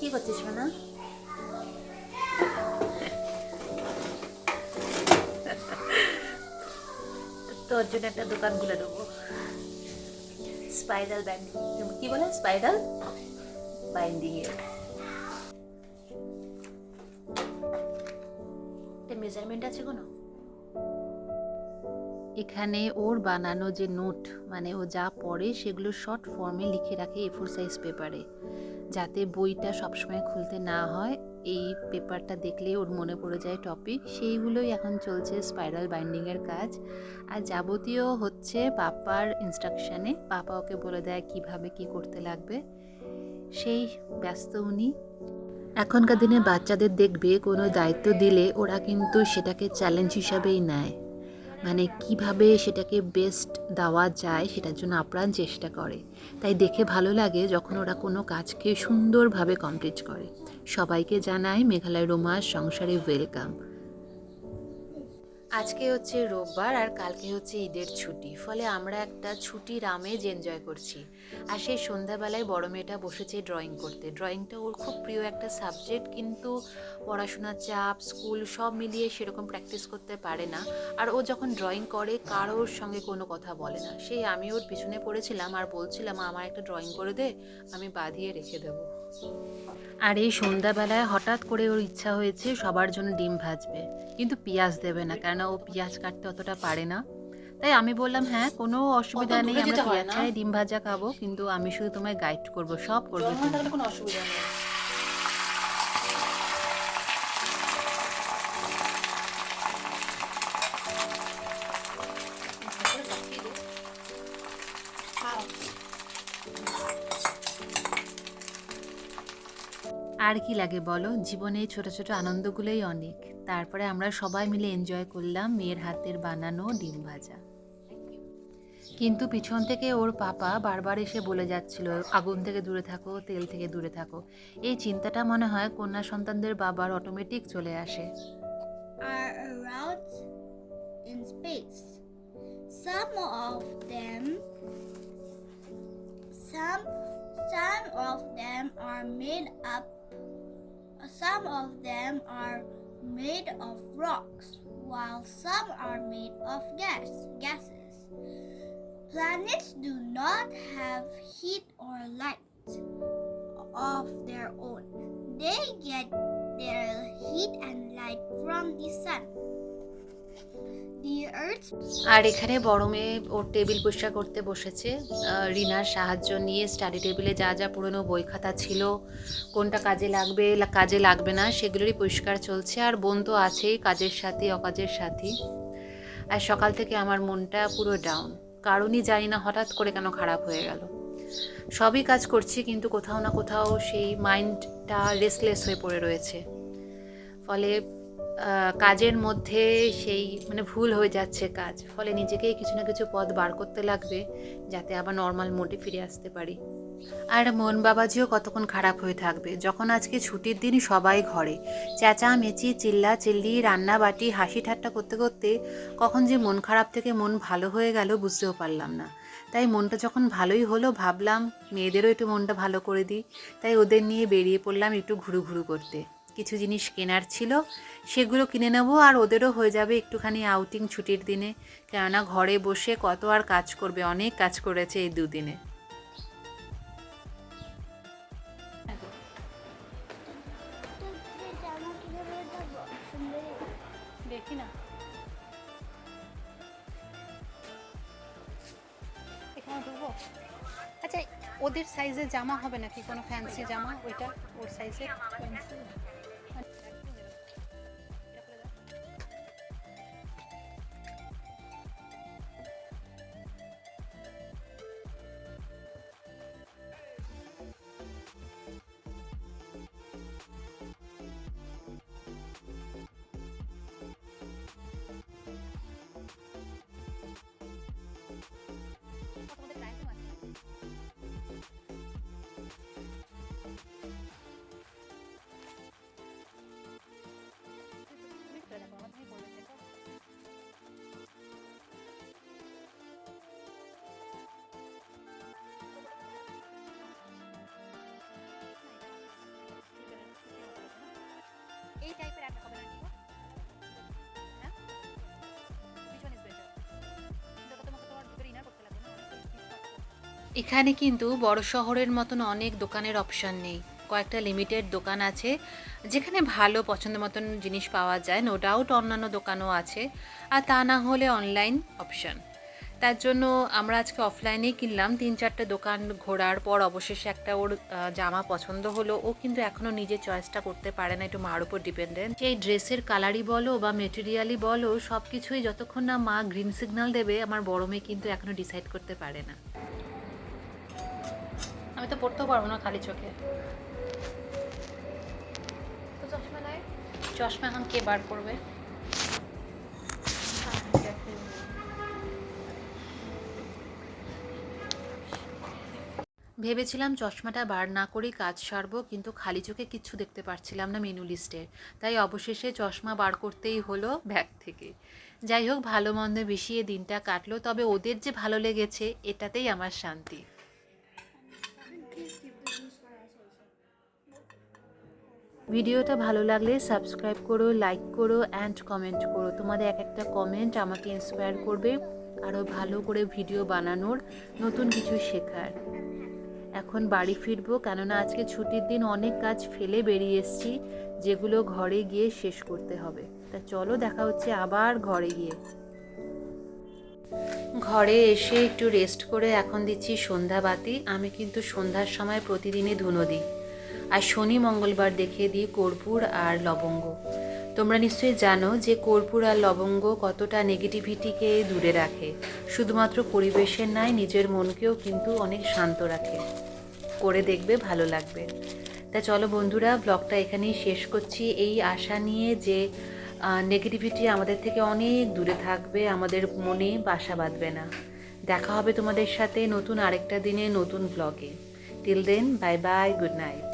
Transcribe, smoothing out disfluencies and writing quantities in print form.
কি করছিস মানা? তোর জন্য একটা দোকান খুলে দেবো, স্পাইরাল ব্যান্ডিং, কি বলে স্পাইরাল বাইন্ডিং এর একটা মেজারমেন্ট আছে কোনো? এখানে ওর বানানো যে নোট, মানে ও যা পড়ে সেগুলো শর্ট ফর্মে লিখে রাখে A4 সাইজ পেপারে, যাতে বইটা সবসময় খুলতে না হয়। এই পেপারটা দেখলে ওর মনে পড়ে যায় টপিক, সেইগুলোই এখন চলছে স্পাইরাল বাইন্ডিংয়ের কাজ। আর যাবতীয় হচ্ছে পাপার ইনস্ট্রাকশানে, পাপা ওকে বলে দেয় কিভাবে কি করতে লাগবে, সেই ব্যস্ত উনি। এখনকার দিনে বাচ্চাদের দেখবে কোনো দায়িত্ব দিলে ওরা কিন্তু সেটাকে চ্যালেঞ্জ হিসাবেই নেয়, মানে কিভাবে সেটাকে বেস্ট দেওয়া যায় সেটার জন্য আপ্রাণ চেষ্টা করে। তাই দেখে ভালো লাগে যখন ওরা কোনো কাজকে সুন্দরভাবে কমপ্লিট করে। সবাইকে জানাই মেঘালয় রোমান্স সংসারে ওয়েলকাম। আজকে হচ্ছে রোববার আর কালকে হচ্ছে ঈদের ছুটি, ফলে আমরা একটা ছুটির আমেজ এনজয় করছি। আর সেই সন্ধ্যাবেলায় বড় মেয়েটা বসেছে ড্রয়িং করতে। ড্রয়িংটা ওর খুব প্রিয় একটা সাবজেক্ট, কিন্তু পড়াশোনার চাপ, স্কুল সব মিলিয়ে সেরকম প্র্যাকটিস করতে পারে না। আর ও যখন ড্রয়িং করে কারোর সঙ্গে কোনো কথা বলে না। সেই আমি ওর পিছনে পড়েছিলাম আর বলছিলাম আমার একটা ড্রয়িং করে দে, আমি বাঁধিয়ে রেখে দেবো। আর এই সন্ধ্যাবেলায় হঠাৎ করে ওর ইচ্ছা হয়েছে সবার জন্য ডিম ভাজবে, কিন্তু পেঁয়াজ দেবে না, কেননা ও পেঁয়াজ কাটতে অতটা পারে না। তাই আমি বললাম হ্যাঁ কোনো অসুবিধা নেই, আমরা পেঁয়াজ ছাড়াই ডিম ভাজা খাবো, কিন্তু আমি শুধু তোমায় গাইড করবো, সব করবে তুমি। কোনো অসুবিধা নেই। আর কি লাগে বলো, জীবনে এই ছোট ছোট আনন্দগুলোই অনেক। তারপরে আমরা সবাই মিলে এনজয় করলাম মেয়ের হাতের বানানো ডিম ভাজা। কিন্তু পিছন থেকে ওর পাপা বারবার এসে বলে যাচ্ছিল আগুন থেকে দূরে থাকো, তেল থেকে দূরে থাকো। এই চিন্তাটা মনে হয় কন্যা সন্তানদের বাবার অটোমেটিক চলে আসে। Are around in space. Some of them some of them are made up some of them are made of rocks, while some are made of gases. Planets do not have heat or light of their own. They get their heat and light from the sun. The earth. আর এখানে বড় মেয়ে ওর table পরিষ্কার করতে বসেছে, রিনার সাহায্য নিয়ে study টেবিলে যা যা পুরনো বই খাতা ছিল, কোনটা কাজে লাগবে কাজে লাগবে না সেগুলোরই পরিষ্কার চলছে। আর বোন তো আছেই, কাজের সাথী অকাজের সাথী। আর সকাল থেকে আমার মনটা পুরো ডাউন, কারণই জানি না হঠাৎ করে কেন খারাপ হয়ে গেল। সবই কাজ করছি কিন্তু কোথাও না কোথাও সেই মাইন্ডটা রেস্টলেস হয়ে পড়ে রয়েছে, ফলে কাজের মধ্যে সেই মানে ভুল হয়ে যাচ্ছে কাজ, ফলে নিজেকেই কিছু না কিছু পথ বার করতে লাগবে যাতে আবার নর্মাল মোডে ফিরে আসতে পারি। আর মন বাবাজিও কতক্ষণ খারাপ হয়ে থাকবে যখন আজকে ছুটির দিন সবাই ঘরে, চেঁচামেচি চিল্লা চিল্লি রান্নাবাটি হাসি ঠাট্টা করতে করতে কখন যে মন খারাপ থেকে মন ভালো হয়ে গেল বুঝতেও পারলাম না। তাই মনটা যখন ভালোই হলো ভাবলাম মেয়েদেরও একটু মনটা ভালো করে দিই, তাই ওদের নিয়ে বেরিয়ে পড়লাম একটু ঘুরু ঘুরু করতে। কিছু জিনিস কেনার ছিল সেগুলো কিনে নেবো, আর ওদেরও হয়ে যাবে একটুখানি আউটিং ছুটির দিনে, কেননা ঘরে বসে কত আর কাজ করবে, অনেক কাজ করেছে এই দুদিনে। দেখি না এখানে ঢুকবো। আচ্ছা ওদের সাইজের জামা হবে নাকি কোনো ফ্যান্সি জামা, ওইটা ওর সাইজের? এই টাইপের একটা হবে না কি? হ্যাঁ? Which one is better? কিন্তু ওটা তোমাকে তোমার ভিতরে ইনার করতে লাগবে না, অনেক পিস থাকছে। এখানে কিন্তু বড় শহরের মতন অনেক দোকানের অপশান নেই, কয়েকটা লিমিটেড দোকান আছে যেখানে ভালো পছন্দ মতন জিনিস পাওয়া যায়। নো ডাউট অন্যান্য দোকানও আছে, আর তা না হলে অনলাইন অপশান। তার জন্য আমরা আজকে অফলাইনেই কিনলাম। 3-4টে দোকান ঘোরার পর অবশেষে একটা ওর জামা পছন্দ হলো। ও কিন্তু এখনও নিজের চয়েসটা করতে পারে না, একটু মার উপর ডিপেন্ডেন্ট। সেই ড্রেসের কালারই বলো বা মেটেরিয়ালই বলো, সব কিছুই যতক্ষণ না মা গ্রিন সিগন্যাল দেবে, আমার বড় মেয়ে কিন্তু এখনও ডিসাইড করতে পারে না। আমি তো পড়তেও পারবো না খালি চোখে। তো চশমা নাই, চশমা এখন কে বার করবে? ভেবেছিলাম চশমাটা বার না করেই কাজ সারবো, কিন্তু খালি চোখে কিচ্ছু দেখতে পারছিলাম না মেনু লিস্টের, তাই অবশেষে চশমা বার করতেই হলো ব্যাগ থেকে। যাই হোক, ভালো মন্দ মিশিয়ে দিনটা কাটলো, তবে ওদের যে ভালো লেগেছে এটাতেই আমার শান্তি। ভিডিওটা ভালো লাগলে সাবস্ক্রাইব করো, লাইক করো অ্যান্ড কমেন্ট করো। তোমাদের এক একটা কমেন্ট আমাকে ইন্সপায়ার করবে আরও ভালো করে ভিডিও বানানোর, নতুন কিছু শেখার। এখন বাড়ি ফিরবো, কেননা আজকে ছুটির দিন, অনেক কাজ ফেলে বেরিয়ে এসেছি যেগুলো ঘরে গিয়ে শেষ করতে হবে। তা চলো, দেখা হচ্ছে আবার ঘরে গিয়ে। ঘরে এসে একটু রেস্ট করে এখন দিচ্ছি সন্ধ্যাবাতি। আমি কিন্তু সন্ধ্যার সময় প্রতিদিনই ধুনো দিই, আর শনি মঙ্গলবার দেখে দিই কর্পূর আর লবঙ্গ। তোমরা নিশ্চয়ই জানো যে কর্পূর আর লবঙ্গ কতটা নেগেটিভিটিকে দূরে রাখে, শুধুমাত্র পরিবেশের নয়, নিজের মনকেও কিন্তু অনেক শান্ত রাখে। করে দেখবে, ভালো লাগবে। তা চলো বন্ধুরা, ব্লগটা এখানেই শেষ করছি, এই আশা নিয়ে যে নেগেটিভিটি আমাদের থেকে অনেক দূরে থাকবে, আমাদের মনে বাসা বাঁধবে না। দেখা হবে তোমাদের সাথে নতুন আরেকটা দিনে নতুন ব্লগে। Till then, bye bye, good night.